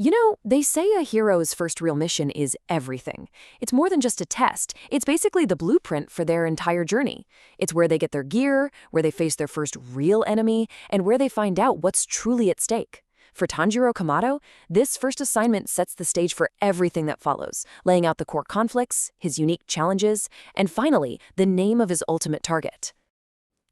You know, they say a hero's first real mission is everything. It's more than just a test. It's basically the blueprint for their entire journey. It's where they get their gear, where they face their first real enemy, and where they find out what's truly at stake. For Tanjiro Kamado, this first assignment sets the stage for everything that follows, laying out the core conflicts, his unique challenges, and finally, the name of his ultimate target.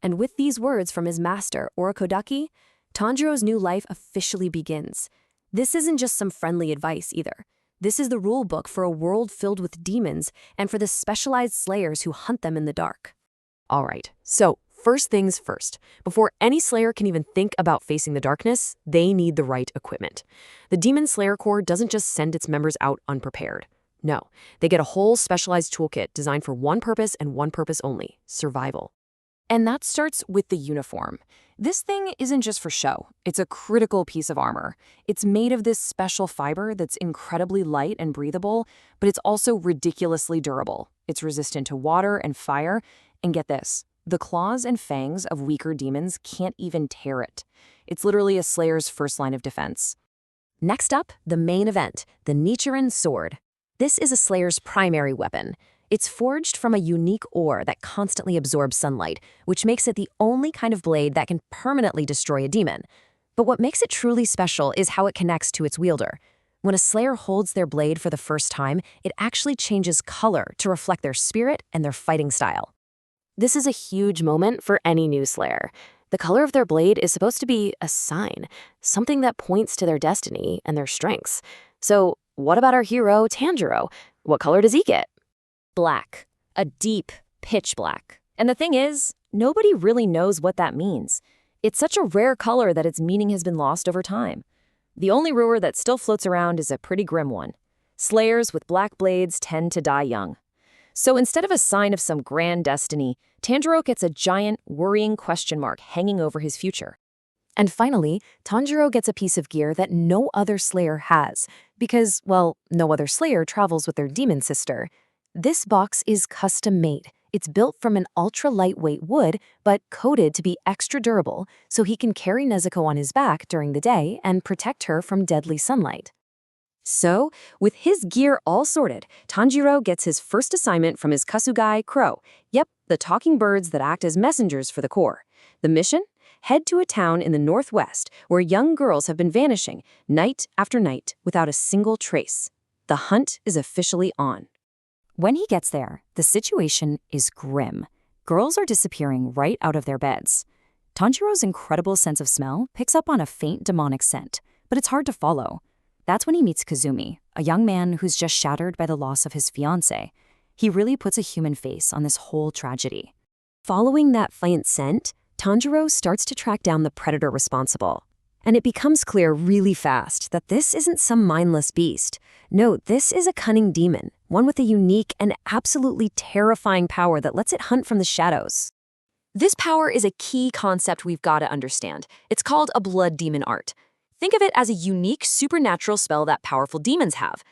And with these words from his master, Orokodaki, Tanjiro's new life officially begins. This isn't just some friendly advice either. This is the rule book for a world filled with demons and for the specialized slayers who hunt them in the dark. All right, so first things first. Before any slayer can even think about facing the darkness, they need the right equipment. The Demon Slayer Corps doesn't just send its members out unprepared. No, they get a whole specialized toolkit designed for one purpose and one purpose only: survival. And that starts with the uniform. This thing isn't just for show. It's a critical piece of armor. It's made of this special fiber that's incredibly light and breathable, but it's also ridiculously durable. It's resistant to water and fire. And get this, the claws and fangs of weaker demons can't even tear it. It's literally a slayer's first line of defense. Next up, the main event, the Nichiren sword. This is a slayer's primary weapon. It's forged from a unique ore that constantly absorbs sunlight, which makes it the only kind of blade that can permanently destroy a demon. But what makes it truly special is how it connects to its wielder. When a slayer holds their blade for the first time, it actually changes color to reflect their spirit and their fighting style. This is a huge moment for any new slayer. The color of their blade is supposed to be a sign, something that points to their destiny and their strengths. So what about our hero, Tanjiro? What color does he get? Black. A deep, pitch black. And the thing is, nobody really knows what that means. It's such a rare color that its meaning has been lost over time. The only rumor that still floats around is a pretty grim one. Slayers with black blades tend to die young. So instead of a sign of some grand destiny, Tanjiro gets a giant, worrying question mark hanging over his future. And finally, Tanjiro gets a piece of gear that no other slayer has, because, well, no other slayer travels with their demon sister. This box is custom-made. It's built from an ultra-lightweight wood, but coated to be extra durable, so he can carry Nezuko on his back during the day and protect her from deadly sunlight. So, with his gear all sorted, Tanjiro gets his first assignment from his Kasugai Crow. Yep, the talking birds that act as messengers for the Corps. The mission? Head to a town in the northwest where young girls have been vanishing night after night without a single trace. The hunt is officially on. When he gets there, the situation is grim. Girls are disappearing right out of their beds. Tanjiro's incredible sense of smell picks up on a faint demonic scent, but it's hard to follow. That's when he meets Kazumi, a young man who's just shattered by the loss of his fiancée. He really puts a human face on this whole tragedy. Following that faint scent, Tanjiro starts to track down the predator responsible. And it becomes clear really fast that this isn't some mindless beast. No, this is a cunning demon, one with a unique and absolutely terrifying power that lets it hunt from the shadows. This power is a key concept we've got to understand. It's called a blood demon art. Think of it as a unique supernatural spell that powerful demons have.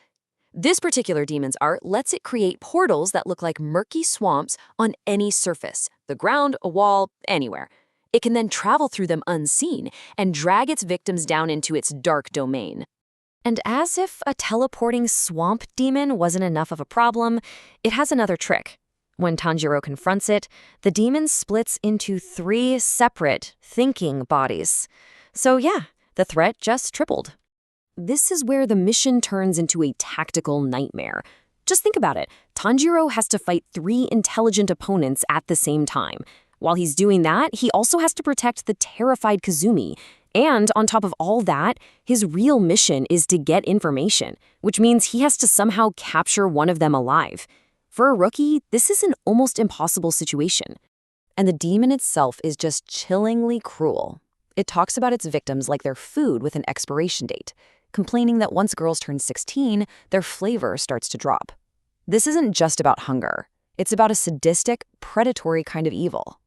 This particular demon's art lets it create portals that look like murky swamps on any surface, the ground, a wall, anywhere. It can then travel through them unseen and drag its victims down into its dark domain. And as if a teleporting swamp demon wasn't enough of a problem, it has another trick. When Tanjiro confronts it, the demon splits into 3 separate, thinking bodies. So yeah, the threat just tripled. This is where the mission turns into a tactical nightmare. Just think about it. Tanjiro has to fight 3 intelligent opponents at the same time. While he's doing that, he also has to protect the terrified Kazumi. And on top of all that, his real mission is to get information, which means he has to somehow capture one of them alive. For a rookie, this is an almost impossible situation. And the demon itself is just chillingly cruel. It talks about its victims like they're food with an expiration date, complaining that once girls turn 16, their flavor starts to drop. This isn't just about hunger. It's about a sadistic, predatory kind of evil.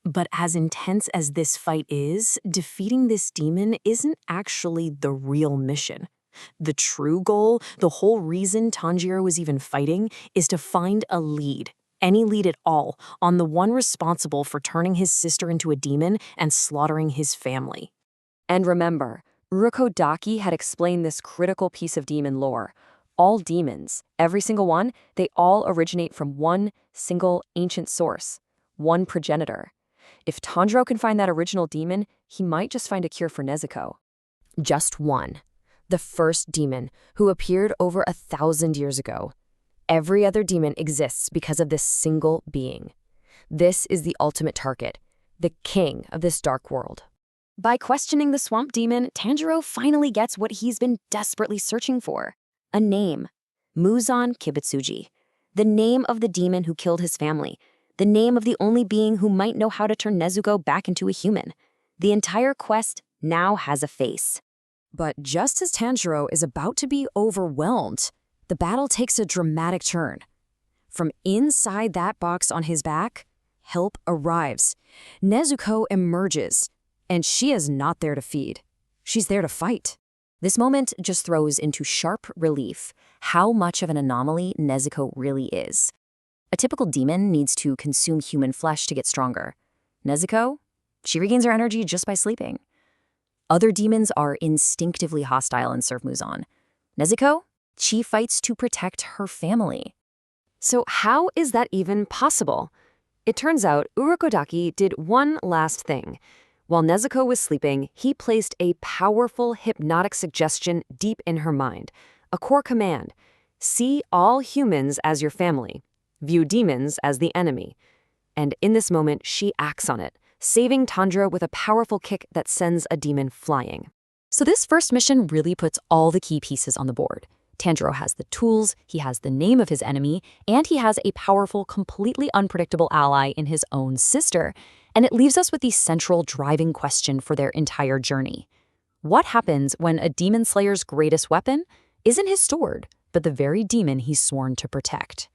But as intense as this fight is, defeating this demon isn't actually the real mission. The true goal, the whole reason Tanjiro is even fighting, is to find a lead, any lead at all, on the one responsible for turning his sister into a demon and slaughtering his family. And remember, Urokodaki had explained this critical piece of demon lore. All demons, every single one, they all originate from one single ancient source, one progenitor. If Tanjiro can find that original demon, he might just find a cure for Nezuko. Just one. The first demon, who appeared over 1,000 years ago. Every other demon exists because of this single being. This is the ultimate target, the king of this dark world. By questioning the swamp demon, Tanjiro finally gets what he's been desperately searching for. A name. Muzan Kibutsuji. The name of the demon who killed his family. The name of the only being who might know how to turn Nezuko back into a human. The entire quest now has a face. But just as Tanjiro is about to be overwhelmed, the battle takes a dramatic turn. From inside that box on his back, help arrives. Nezuko emerges, and she is not there to feed. She's there to fight. This moment just throws into sharp relief how much of an anomaly Nezuko really is. A typical demon needs to consume human flesh to get stronger. Nezuko, she regains her energy just by sleeping. Other demons are instinctively hostile and serve Muzan. Nezuko, she fights to protect her family. So how is that even possible? It turns out Urokodaki did one last thing. While Nezuko was sleeping, he placed a powerful hypnotic suggestion deep in her mind. A core command. See all humans as your family. View demons as the enemy. And in this moment, she acts on it, saving Tanjiro with a powerful kick that sends a demon flying. So this first mission really puts all the key pieces on the board. Tanjiro has the tools, he has the name of his enemy, and he has a powerful, completely unpredictable ally in his own sister. And it leaves us with the central driving question for their entire journey. What happens when a demon slayer's greatest weapon isn't his sword, but the very demon he's sworn to protect?